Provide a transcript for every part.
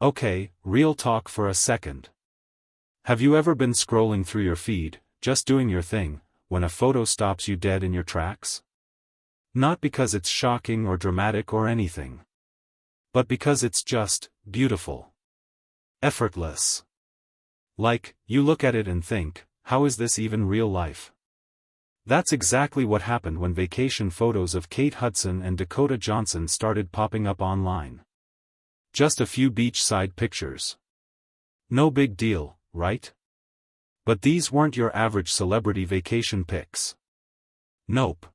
Okay, real talk for a second. Have you ever been scrolling through your feed, just doing your thing, when a photo stops you dead in your tracks? Not because it's shocking or dramatic or anything. But because it's just beautiful. Effortless. Like, you look at it and think, how is this even real life? That's exactly what happened when vacation photos of Kate Hudson and Dakota Johnson started popping up online. Just a few beachside pictures. No big deal, right? But these weren't your average celebrity vacation pics. Nope.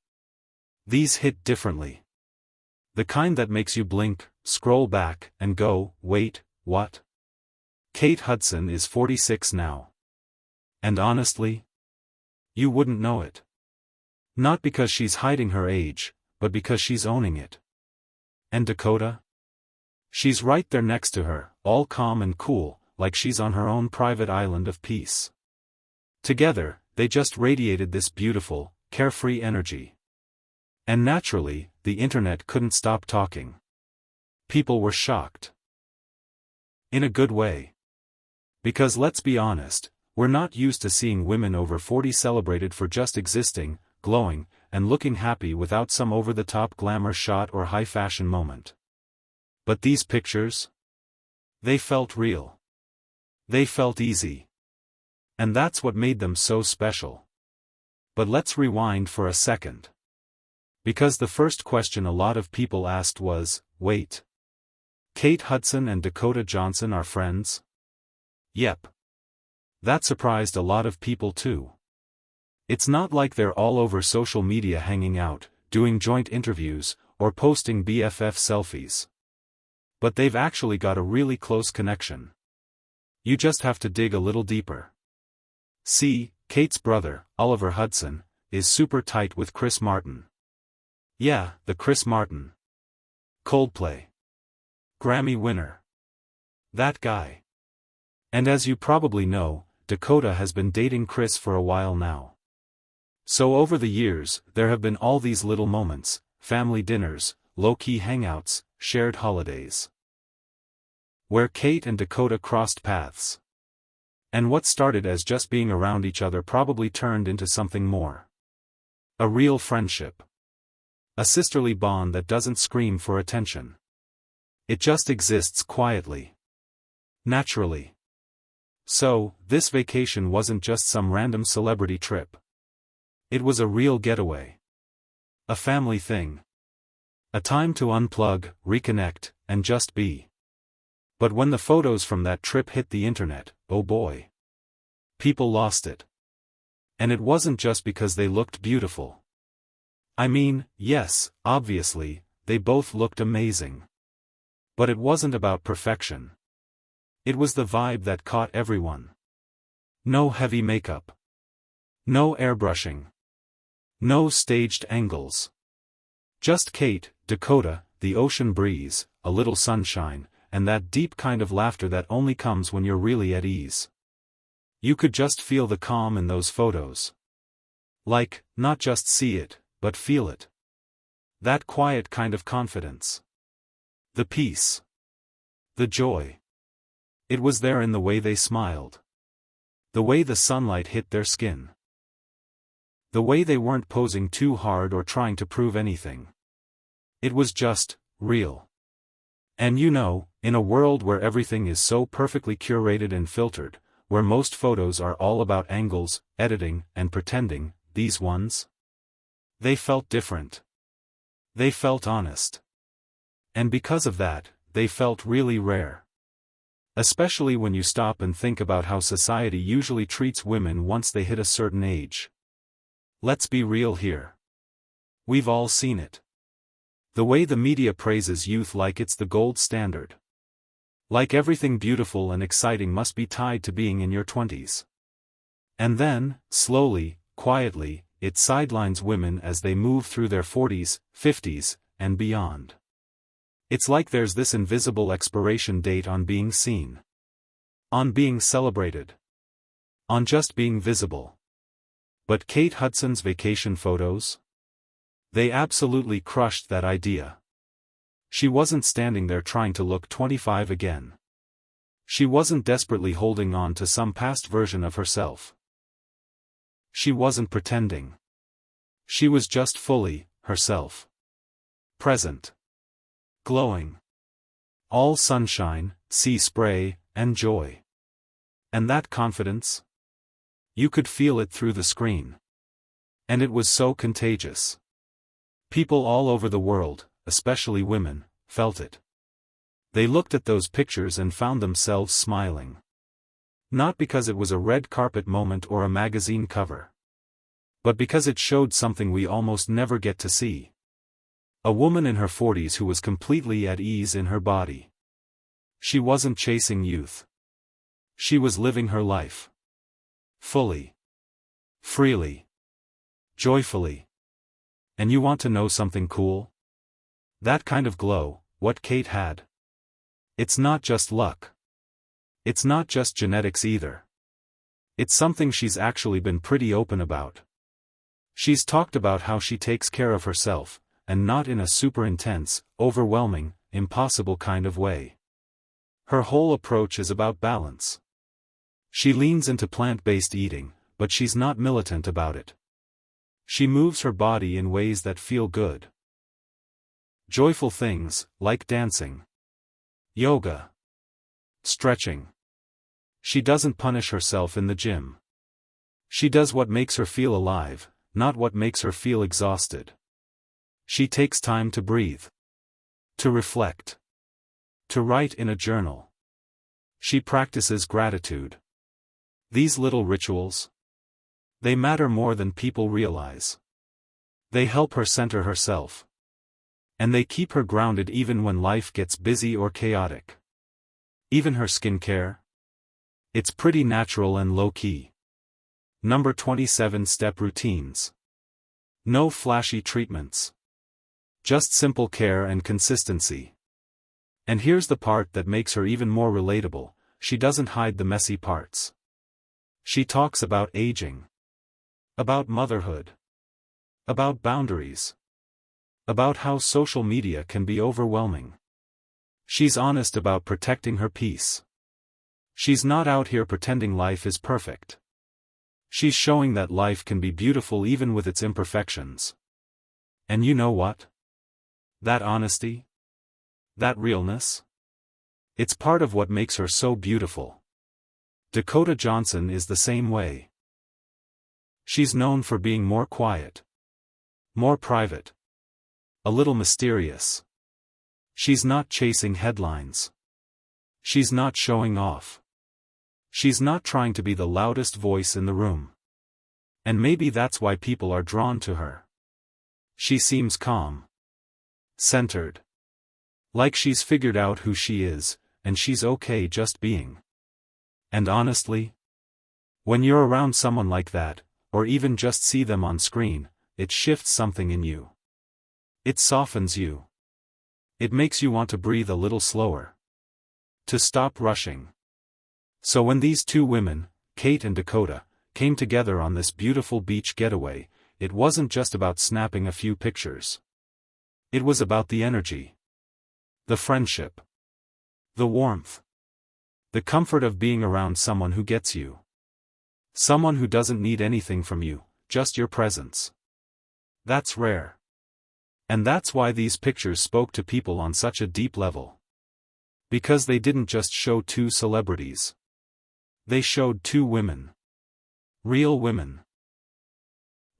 These hit differently. The kind that makes you blink, scroll back, and go, wait, what? Kate Hudson is 46 now. And honestly, you wouldn't know it. Not because she's hiding her age, but because she's owning it. And Dakota? She's right there next to her, all calm and cool, like she's on her own private island of peace. Together, they just radiated this beautiful, carefree energy. And naturally, the internet couldn't stop talking. People were shocked. In a good way. Because let's be honest, we're not used to seeing women over 40 celebrated for just existing, glowing, and looking happy without some over-the-top glamour shot or high-fashion moment. But these pictures? They felt real. They felt easy. And that's what made them so special. But let's rewind for a second. Because the first question a lot of people asked was, wait. Kate Hudson and Dakota Johnson are friends? Yep. That surprised a lot of people too. It's not like they're all over social media hanging out, doing joint interviews, or posting BFF selfies. But they've actually got a really close connection. You just have to dig a little deeper. See, Kate's brother, Oliver Hudson, is super tight with Chris Martin. Yeah, the Chris Martin. Coldplay. Grammy winner. That guy. And as you probably know, Dakota has been dating Chris for a while now. So over the years, there have been all these little moments, family dinners, low-key hangouts, shared holidays. Where Kate and Dakota crossed paths. And what started as just being around each other probably turned into something more. A real friendship. A sisterly bond that doesn't scream for attention. It just exists quietly. Naturally. So, this vacation wasn't just some random celebrity trip. It was a real getaway. A family thing. A time to unplug, reconnect, and just be. But when the photos from that trip hit the internet, oh boy. People lost it. And it wasn't just because they looked beautiful. I mean, yes, obviously, they both looked amazing. But it wasn't about perfection. It was the vibe that caught everyone. No heavy makeup. No airbrushing. No staged angles. Just Kate, Dakota, the ocean breeze, a little sunshine, and that deep kind of laughter that only comes when you're really at ease. You could just feel the calm in those photos. Like, not just see it, but feel it. That quiet kind of confidence. The peace. The joy. It was there in the way they smiled. The way the sunlight hit their skin. The way they weren't posing too hard or trying to prove anything. It was just real. And you know, in a world where everything is so perfectly curated and filtered, where most photos are all about angles, editing, and pretending, these ones? They felt different. They felt honest. And because of that, they felt really rare. Especially when you stop and think about how society usually treats women once they hit a certain age. Let's be real here. We've all seen it. The way the media praises youth like it's the gold standard. Like everything beautiful and exciting must be tied to being in your 20s. And then, slowly, quietly, it sidelines women as they move through their 40s, 50s, and beyond. It's like there's this invisible expiration date on being seen. On being celebrated. On just being visible. But Kate Hudson's vacation photos? They absolutely crushed that idea. She wasn't standing there trying to look 25 again. She wasn't desperately holding on to some past version of herself. She wasn't pretending. She was just fully herself. Present. Glowing. All sunshine, sea spray, and joy. And that confidence? You could feel it through the screen. And it was so contagious. People all over the world, especially women, felt it. They looked at those pictures and found themselves smiling. Not because it was a red carpet moment or a magazine cover. But because it showed something we almost never get to see. A woman in her 40s who was completely at ease in her body. She wasn't chasing youth. She was living her life. Fully. Freely. Joyfully. And you want to know something cool? That kind of glow, what Kate had. It's not just luck. It's not just genetics either. It's something she's actually been pretty open about. She's talked about how she takes care of herself, and not in a super intense, overwhelming, impossible kind of way. Her whole approach is about balance. She leans into plant-based eating, but she's not militant about it. She moves her body in ways that feel good. Joyful things, like dancing. Yoga. Stretching. She doesn't punish herself in the gym. She does what makes her feel alive, not what makes her feel exhausted. She takes time to breathe. To reflect. To write in a journal. She practices gratitude. These little rituals. They matter more than people realize. They help her center herself. And they keep her grounded even when life gets busy or chaotic. Even her skincare. It's pretty natural and low-key. Number 27 Step routines. No flashy treatments. Just simple care and consistency. And here's the part that makes her even more relatable, she doesn't hide the messy parts. She talks about aging. About motherhood. About boundaries. About how social media can be overwhelming. She's honest about protecting her peace. She's not out here pretending life is perfect. She's showing that life can be beautiful even with its imperfections. And you know what? That honesty? That realness? It's part of what makes her so beautiful. Dakota Johnson is the same way. She's known for being more quiet. More private. A little mysterious. She's not chasing headlines. She's not showing off. She's not trying to be the loudest voice in the room. And maybe that's why people are drawn to her. She seems calm. Centered. Like she's figured out who she is, and she's okay just being. And honestly, when you're around someone like that, or even just see them on screen, it shifts something in you. It softens you. It makes you want to breathe a little slower. To stop rushing. So when these two women, Kate and Dakota, came together on this beautiful beach getaway, it wasn't just about snapping a few pictures. It was about the energy. The friendship. The warmth. The comfort of being around someone who gets you. Someone who doesn't need anything from you, just your presence. That's rare. And that's why these pictures spoke to people on such a deep level. Because they didn't just show two celebrities. They showed two women. Real women.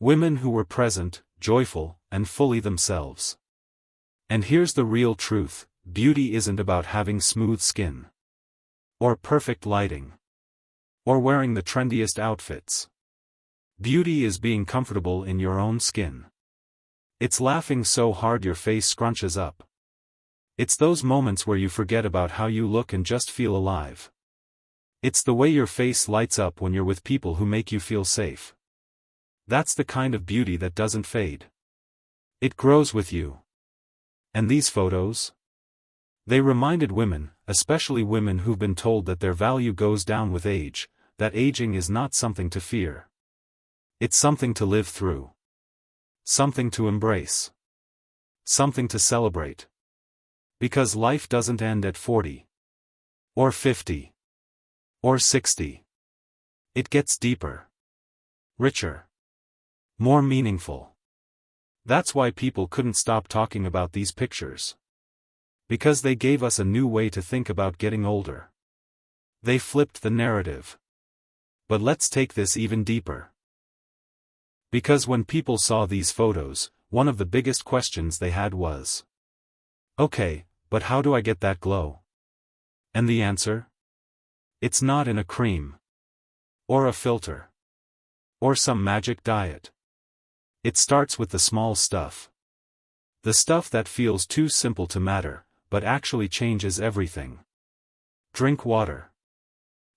Women who were present, joyful, and fully themselves. And here's the real truth, beauty isn't about having smooth skin. Or perfect lighting. Or wearing the trendiest outfits. Beauty is being comfortable in your own skin. It's laughing so hard your face scrunches up. It's those moments where you forget about how you look and just feel alive. It's the way your face lights up when you're with people who make you feel safe. That's the kind of beauty that doesn't fade. It grows with you. And these photos? They reminded women, especially women who've been told that their value goes down with age, that aging is not something to fear. It's something to live through. Something to embrace. Something to celebrate. Because life doesn't end at 40. Or 50. Or 60. It gets deeper. Richer. More meaningful. That's why people couldn't stop talking about these pictures. Because they gave us a new way to think about getting older. They flipped the narrative. But let's take this even deeper. Because when people saw these photos, one of the biggest questions they had was, okay, but how do I get that glow? And the answer? It's not in a cream. Or a filter. Or some magic diet. It starts with the small stuff. The stuff that feels too simple to matter, but actually changes everything. Drink water.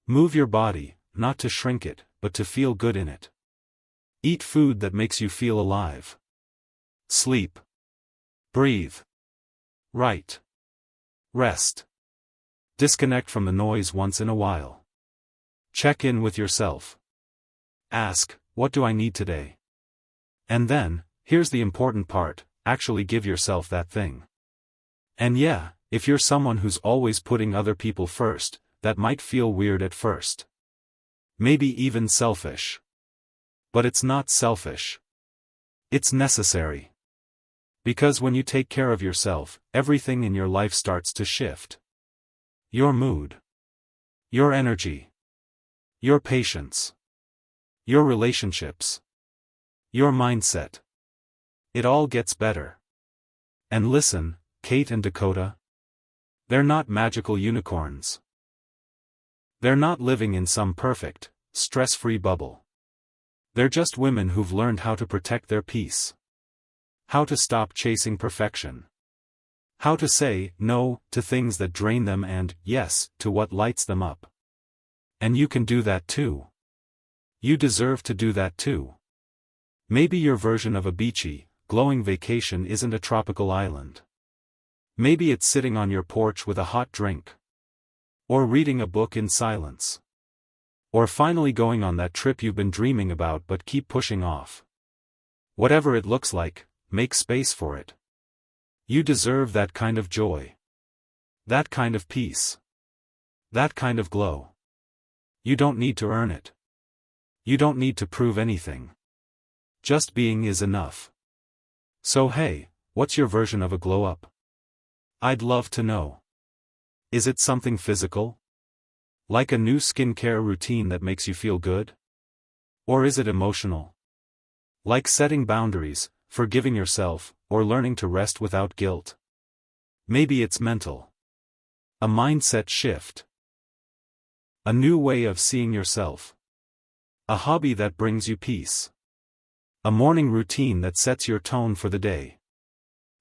Move your body, not to shrink it, but to feel good in it. Eat food that makes you feel alive. Sleep. Breathe. Write. Rest. Disconnect from the noise once in a while. Check in with yourself. Ask, what do I need today? And then, here's the important part, actually give yourself that thing. And yeah, if you're someone who's always putting other people first, that might feel weird at first. Maybe even selfish. But it's not selfish. It's necessary. Because when you take care of yourself, everything in your life starts to shift. Your mood. Your energy. Your patience. Your relationships. Your mindset. It all gets better. And listen, Kate and Dakota. They're not magical unicorns. They're not living in some perfect, stress-free bubble. They're just women who've learned how to protect their peace. How to stop chasing perfection. How to say no to things that drain them and yes to what lights them up. And you can do that too. You deserve to do that too. Maybe your version of a beachy, glowing vacation isn't a tropical island. Maybe it's sitting on your porch with a hot drink. Or reading a book in silence. Or finally going on that trip you've been dreaming about but keep pushing off. Whatever it looks like, make space for it. You deserve that kind of joy. That kind of peace. That kind of glow. You don't need to earn it. You don't need to prove anything. Just being is enough. So hey, what's your version of a glow up? I'd love to know. Is it something physical? Like a new skincare routine that makes you feel good? Or is it emotional? Like setting boundaries, forgiving yourself, or learning to rest without guilt? Maybe it's mental. A mindset shift. A new way of seeing yourself. A hobby that brings you peace. A morning routine that sets your tone for the day.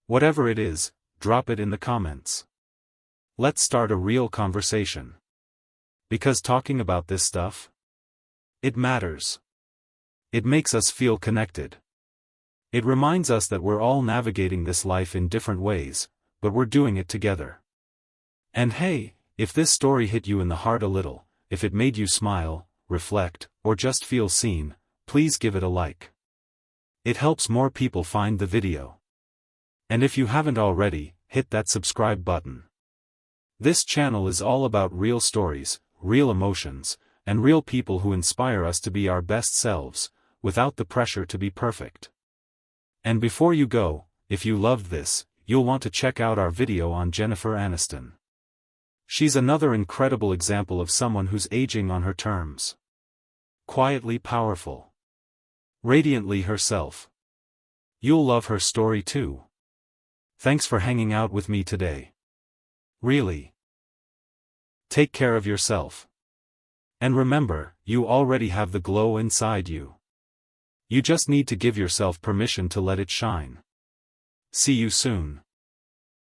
Whatever it is, drop it in the comments. Let's start a real conversation. Because talking about this stuff, it matters. It makes us feel connected. It reminds us that we're all navigating this life in different ways, but we're doing it together. And hey, if this story hit you in the heart a little, if it made you smile, reflect, or just feel seen, please give it a like. It helps more people find the video. And if you haven't already, hit that subscribe button. This channel is all about real stories, real emotions, and real people who inspire us to be our best selves, without the pressure to be perfect. And before you go, if you loved this, you'll want to check out our video on Jennifer Aniston. She's another incredible example of someone who's aging on her terms. Quietly powerful. Radiantly herself. You'll love her story too. Thanks for hanging out with me today. Really. Take care of yourself. And remember, you already have the glow inside you. You just need to give yourself permission to let it shine. See you soon.